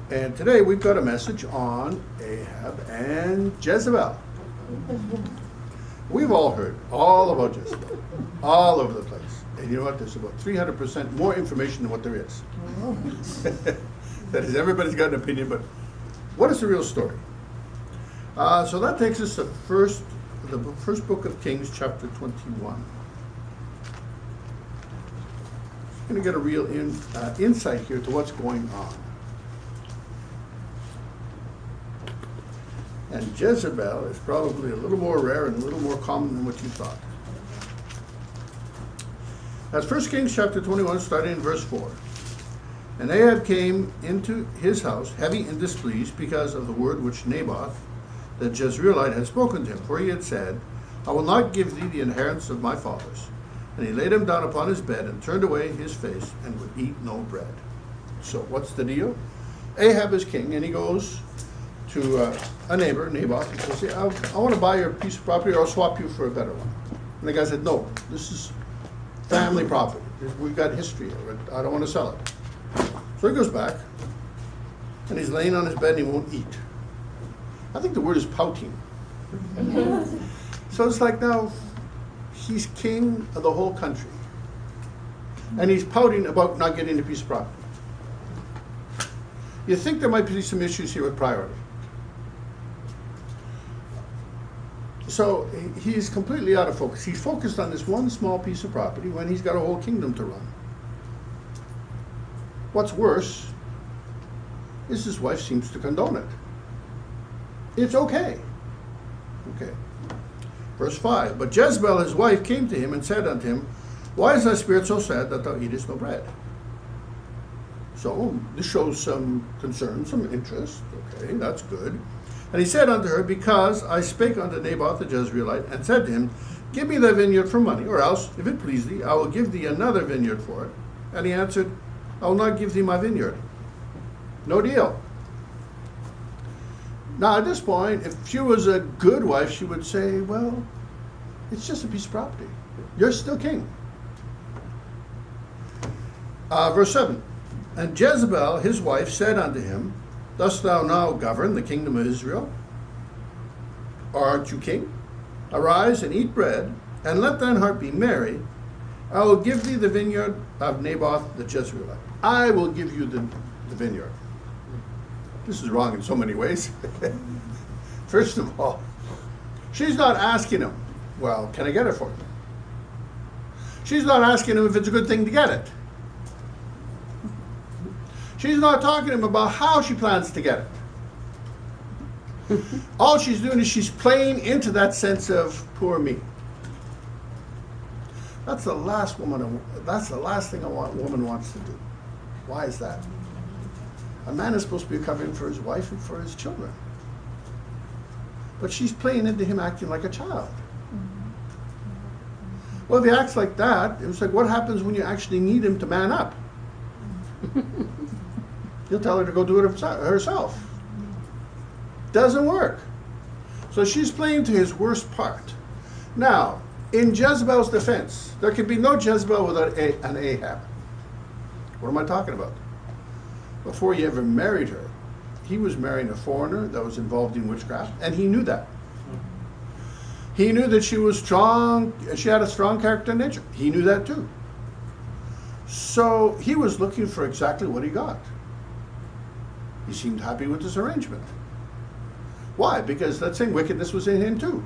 And today we've got a message on Ahab and Jezebel. We've all heard all about Jezebel, all over the place. And you know what? There's about 300% more information than what there is. That is, everybody's got an opinion, but what is the real story? So that takes us to the first book of Kings, chapter 21. We're going to get a real insight here to what's going on. And Jezebel is probably a little more rare and a little more common than what you thought. That's 1 Kings chapter 21, starting in verse 4. And Ahab came into his house, heavy and displeased, because of the word which Naboth, the Jezreelite, had spoken to him. For he had said, I will not give thee the inheritance of my fathers. And he laid him down upon his bed, and turned away his face, and would eat no bread. So what's the deal? Ahab is king, and he goes to a neighbor, Naboth, and says, I want to buy your piece of property, or I'll swap you for a better one. And the guy said, no, this is family property. We've got history of it. I don't want to sell it. So he goes back, and he's laying on his bed, and he won't eat. I think the word is pouting. So it's like, now, he's king of the whole country, and he's pouting about not getting a piece of property. You think there might be some issues here with priority. So he's completely out of focus. He's focused on this one small piece of property when he's got a whole kingdom to run. What's worse is his wife seems to condone it. It's okay. Okay. Verse 5. But Jezebel, his wife, came to him and said unto him, Why is thy spirit so sad that thou eatest no bread? So this shows some concern, some interest. Okay, that's good. And he said unto her, Because I spake unto Naboth the Jezreelite, and said to him, Give me thy vineyard for money, or else, if it please thee, I will give thee another vineyard for it. And he answered, I will not give thee my vineyard. No deal. Now at this point, if she was a good wife, she would say, well, it's just a piece of property. You're still king. Verse 7. And Jezebel, his wife, said unto him, Dost thou now govern the kingdom of Israel? Or aren't you king? Arise and eat bread, and let thine heart be merry. I will give thee the vineyard of Naboth the Jezreelite. I will give you the vineyard. This is wrong in so many ways. First of all, she's not asking him, well, can I get it for you? She's not asking him if it's a good thing to get it. She's not talking to him about how she plans to get it. All she's doing is she's playing into that sense of poor me. That's the last thing a woman wants to do. Why is that? A man is supposed to be covering for his wife and for his children. But she's playing into him acting like a child. Well, if he acts like that, it's like, what happens when you actually need him to man up? He'll tell her to go do it herself. Doesn't work. So she's playing to his worst part. Now, in Jezebel's defense, there can be no Jezebel without an Ahab. What am I talking about? Before he ever married her, he was marrying a foreigner that was involved in witchcraft, and he knew that. He knew that she was strong, she had a strong character and nature. He knew that too. So he was looking for exactly what he got. He seemed happy with this arrangement. Why? Because that same wickedness was in him too.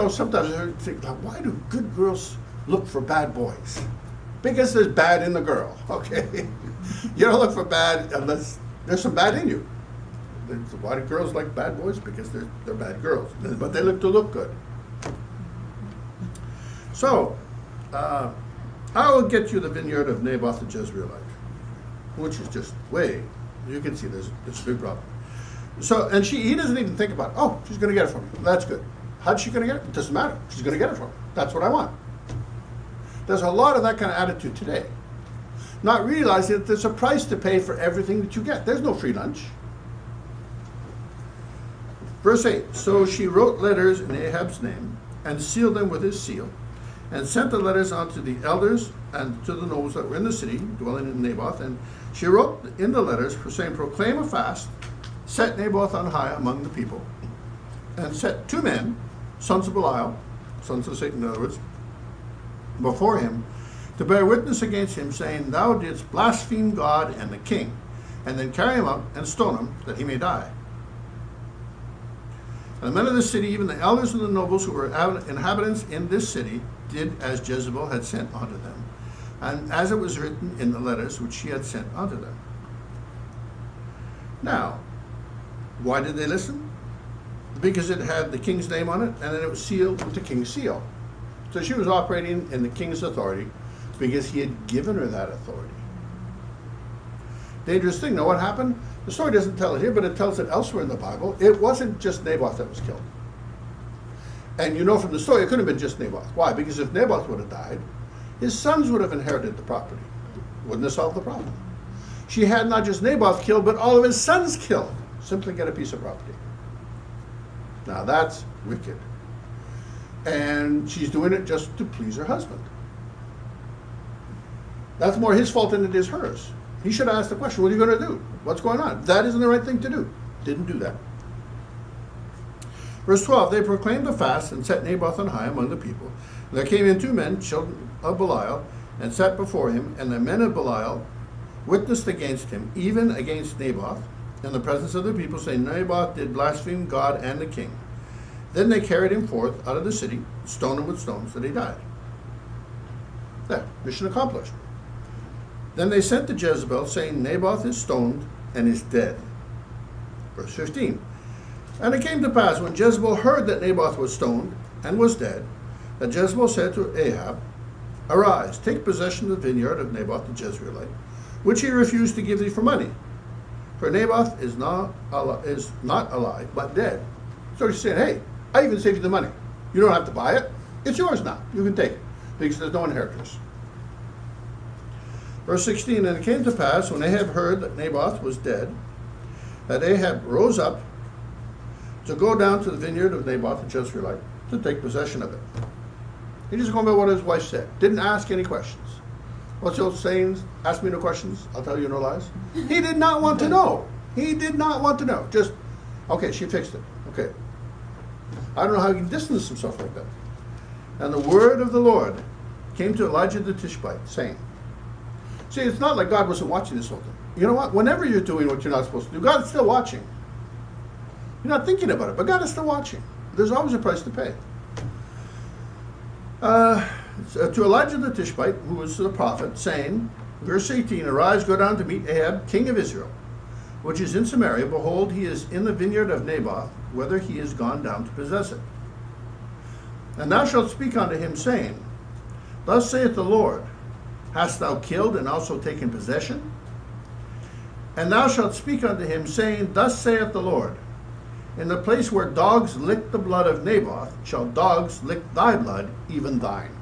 Sometimes I think, why do good girls look for bad boys? Because there's bad in the girl, okay? You don't look for bad unless there's some bad in you. There's a lot of girls like bad boys because they're bad girls, but they look good. So, I will get you the vineyard of Naboth the Jezreelite, which is just you can see there's a big problem. So, and he doesn't even think about it. Oh, she's going to get it for me. That's good. How's she going to get it? It doesn't matter. She's going to get it for me. That's what I want. There's a lot of that kind of attitude today. Not realizing that there's a price to pay for everything that you get. There's no free lunch. Verse 8. So she wrote letters in Ahab's name and sealed them with his seal and sent the letters unto the elders and to the nobles that were in the city, dwelling in Naboth. And she wrote in the letters, for saying, proclaim a fast, set Naboth on high among the people, and set 2 men, sons of Belial, sons of Satan in other words, before him, to bear witness against him, saying, thou didst blaspheme God and the king, and then carry him up and stone him, that he may die. And the men of the city, even the elders and the nobles who were inhabitants in this city, did as Jezebel had sent unto them, and as it was written in the letters which she had sent unto them. Now, why did they listen? Because it had the king's name on it, and then it was sealed with the king's seal. So she was operating in the king's authority because he had given her that authority. Dangerous thing. Now what happened? The story doesn't tell it here, but it tells it elsewhere in the Bible. It wasn't just Naboth that was killed. And you know from the story, it couldn't have been just Naboth. Why? Because if Naboth would have died, his sons would have inherited the property. Wouldn't have solved the problem. She had not just Naboth killed, but all of his sons killed. Simply get a piece of property. Now that's wicked. And she's doing it just to please her husband. That's more his fault than it is hers. He should have asked the question, what are you going to do? What's going on? That isn't the right thing to do. Didn't do that. Verse 12, they proclaimed a fast and set Naboth on high among the people. And there came in 2 men, children of Belial, and sat before him. And the men of Belial witnessed against him, even against Naboth, in the presence of the people, saying, Naboth did blaspheme God and the king. Then they carried him forth out of the city, stoned him with stones, that he died. There, mission accomplished. Then they sent to Jezebel, saying, Naboth is stoned and is dead. Verse 15. And it came to pass, when Jezebel heard that Naboth was stoned and was dead, that Jezebel said to Ahab, arise, take possession of the vineyard of Naboth the Jezreelite, which he refused to give thee for money. For Naboth is not alive, but dead. So she's saying, hey, I even saved you the money. You don't have to buy it. It's yours now. You can take it, because there's no inheritors. Verse 16, and it came to pass, when Ahab heard that Naboth was dead, that Ahab rose up to go down to the vineyard of Naboth the Jezreelite to take possession of it. He just going by what his wife said. Didn't ask any questions. What's the old saying? Ask me no questions, I'll tell you no lies. He did not want to know. He did not want to know. Just, okay, she fixed it. Okay. I don't know how he can distance himself like that. And the word of the Lord came to Elijah the Tishbite, saying, see, it's not like God wasn't watching this whole thing. You know what? Whenever you're doing what you're not supposed to do, God's still watching. You're not thinking about it, but God is still watching. There's always a price to pay. To Elijah the Tishbite, who was the prophet, saying, verse 18, arise, go down to meet Ahab, king of Israel, which is in Samaria. Behold, he is in the vineyard of Naboth, whether he is gone down to possess it. And thou shalt speak unto him, saying, thus saith the Lord, hast thou killed and also taken possession? And thou shalt speak unto him, saying, thus saith the Lord, in the place where dogs lick the blood of Naboth, shall dogs lick thy blood, even thine.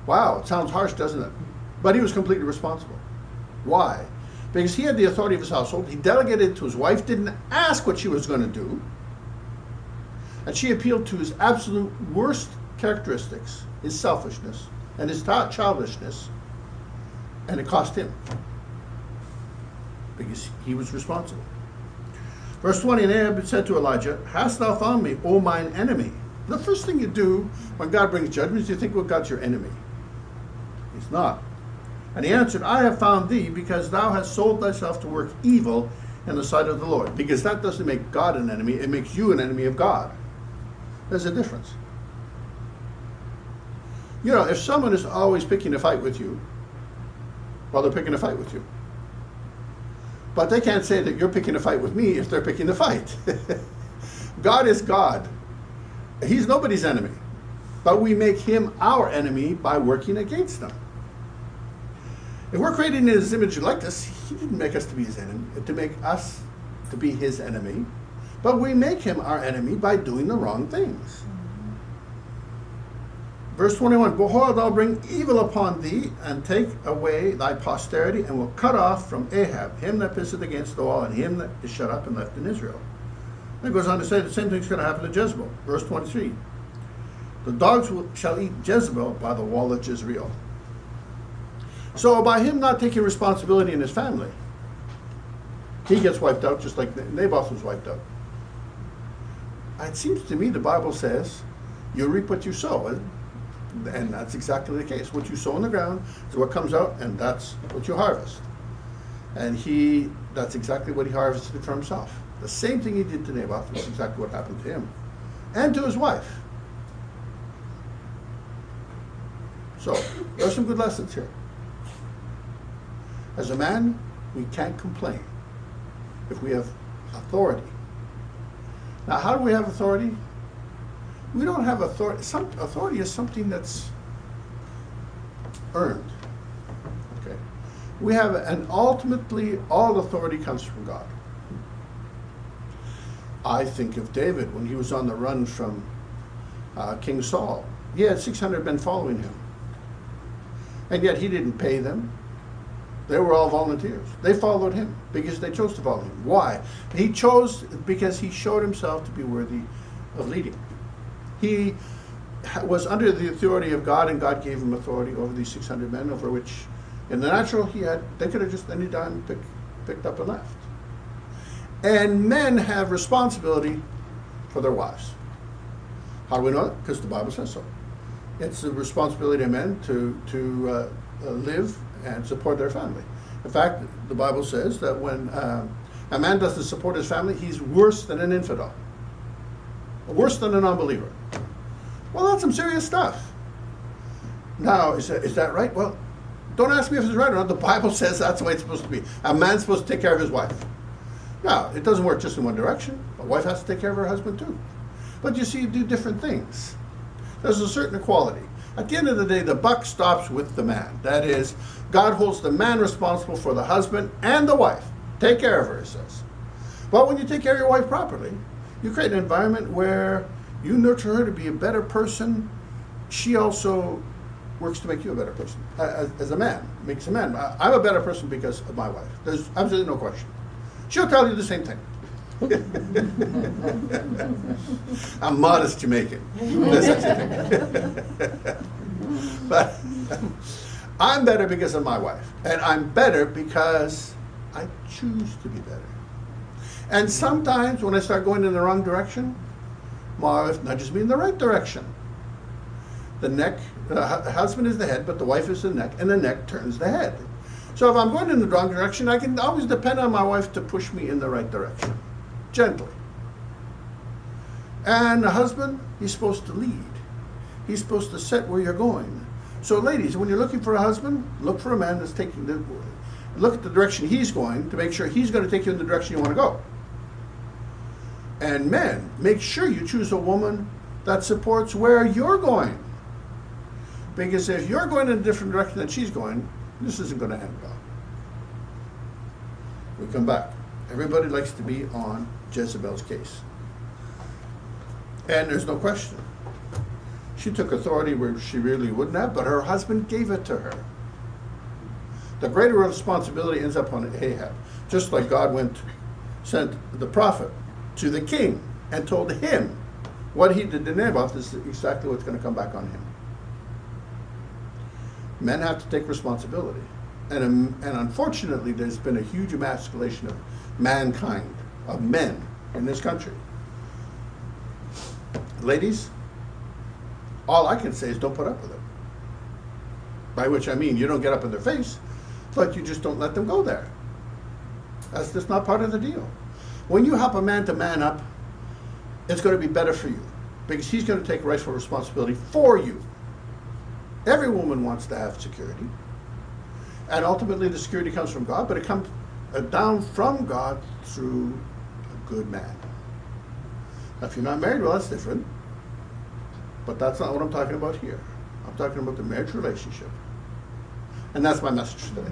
Wow, it sounds harsh, doesn't it? But he was completely responsible. Why? Because he had the authority of his household. He delegated it to his wife, didn't ask what she was going to do. And she appealed to his absolute worst characteristics, his selfishness and his childishness, and it cost him. Because he was responsible. Verse 20, and Ahab said to Elijah, hast thou found me, O mine enemy? The first thing you do when God brings judgment is you think, well, God's your enemy. He's not. And he answered, I have found thee because thou hast sold thyself to work evil in the sight of the Lord. Because that doesn't make God an enemy, it makes you an enemy of God. There's a difference. You know, if someone is always picking a fight with you, well, they're picking a fight with you. But they can't say that you're picking a fight with me if they're picking a fight. God is God. He's nobody's enemy. But we make him our enemy by working against him. If we're created in his image and likeness, he didn't make us to be his enemy, to make us to be his enemy. But we make him our enemy by doing the wrong things. Verse 21, behold, I'll bring evil upon thee, and take away thy posterity, and will cut off from Ahab him that pisseth against the wall, and him that is shut up and left in Israel. And it goes on to say the same thing's going to happen to Jezebel. Verse 23, The dogs shall eat Jezebel by the wall of Jezreel. So by him not taking responsibility in his family, he gets wiped out just like Naboth was wiped out. It seems to me the Bible says you reap what you sow. And that's exactly the case. What you sow in the ground is what comes out, and that's what you harvest. And that's exactly what he harvested for himself. The same thing he did to Naboth is exactly what happened to him. And to his wife. So, there are some good lessons here. As a man, we can't complain if we have authority. Now, how do we have authority? We don't have authority. Authority is something that's earned. Okay. We have, and ultimately, all authority comes from God. I think of David when he was on the run from King Saul. He had 600 men following him. And yet he didn't pay them. They were all volunteers. They followed him because they chose to follow him. Why? He chose because he showed himself to be worthy of leading. He was under the authority of God, and God gave him authority over these 600 men, over which, in the natural, they could have just any time picked up and left. And men have responsibility for their wives. How do we know that? Because the Bible says so. It's the responsibility of men to live and support their family. In fact, the Bible says that when a man doesn't support his family, he's worse than an infidel, worse than an unbeliever. Well, that's some serious stuff. Now, is that right? Well, don't ask me if it's right or not. The Bible says that's the way it's supposed to be. A man's supposed to take care of his wife. Now, it doesn't work just in one direction. A wife has to take care of her husband too. But you see, you do different things. There's a certain equality. At the end of the day, the buck stops with the man. That is, God holds the man responsible for the husband and the wife. Take care of her, it says. But when you take care of your wife properly, you create an environment where you nurture her to be a better person. She also works to make you a better person. As a man, makes a man. I'm a better person because of my wife. There's absolutely no question. She'll tell you the same thing. I'm modest Jamaican. That's such a thing. But I'm better because of my wife. And I'm better because I choose to be better. And sometimes when I start going in the wrong direction, my wife nudges me in the right direction. The husband is the head, but the wife is the neck, and the neck turns the head. So if I'm going in the wrong direction, I can always depend on my wife to push me in the right direction. Gently. And the husband, he's supposed to lead. He's supposed to set where you're going. So ladies, when you're looking for a husband, look for a man that's look at the direction he's going to make sure he's going to take you in the direction you want to go. And men, make sure you choose a woman that supports where you're going. Because if you're going in a different direction than she's going, this isn't going to end well. We come back. Everybody likes to be on Jezebel's case. And there's no question. She took authority where she really wouldn't have, but her husband gave it to her. The greater responsibility ends up on Ahab. Just like God sent the prophet to the king and told him what he did to Naboth is exactly what's going to come back on him. Men have to take responsibility. And unfortunately, there's been a huge emasculation of mankind, of men in this country. Ladies, all I can say is don't put up with it. By which I mean you don't get up in their face, but you just don't let them go there. That's just not part of the deal. When you help a man to man up, it's going to be better for you because he's going to take rightful responsibility for you. Every woman wants to have security. And ultimately the security comes from God, but it comes down from God through a good man. Now, if you're not married, well, that's different. But that's not what I'm talking about here. I'm talking about the marriage relationship. And that's my message today.